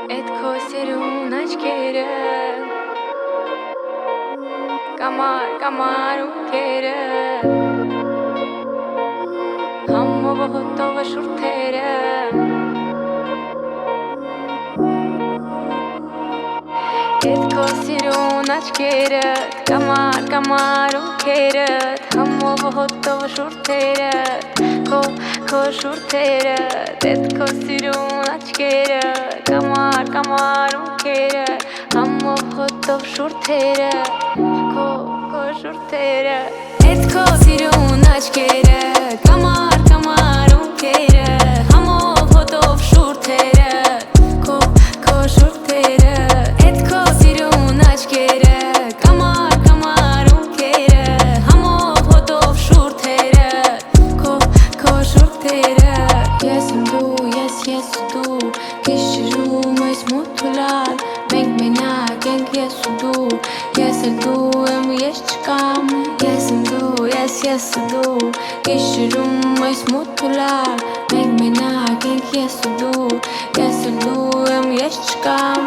Էդ քո սիրուն աչքերը Կամար ունքերը Համով հոտով շուրթերը Էդ քո սիրուն աչքերը Կամար ունքերը Համով հոտով շուրթերը Քո շուրթերը Էդ քո սիրուն աչքերը Կամար ունքերը Համով հոտով շուրթերը Քո շուրթերը Էդ քո սիրուն աչքերը Կամար ունքերը Համով հոտով շուրթերը Քո շուրթերը Էդ քո սիրուն աչքերը Կամար ունքերը Համով հոտով շուրթերը Քո շուրթերը Ես եմ դու, ես ու դու Գիշերում այս մութուլալ Մենք մենակ ենք ես ու դու Ես էլ դու եմ ես չկամ Ես եմ դու, ես ու դու Գիշերում այս մութուլալ Մենք մենակ ենք ես ու դու Ես էլ դու եմ ես չկամ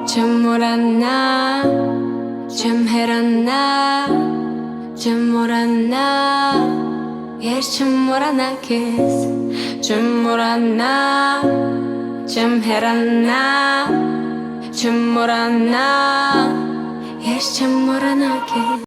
Չեմ մորանա Չեմ հեռանա Չեմ մորանա Ես չեմ մորանա քեզ Չեմ մորանա Չեմ հեռանա Չեմ մորանա Ես չեմ մորանա քեզ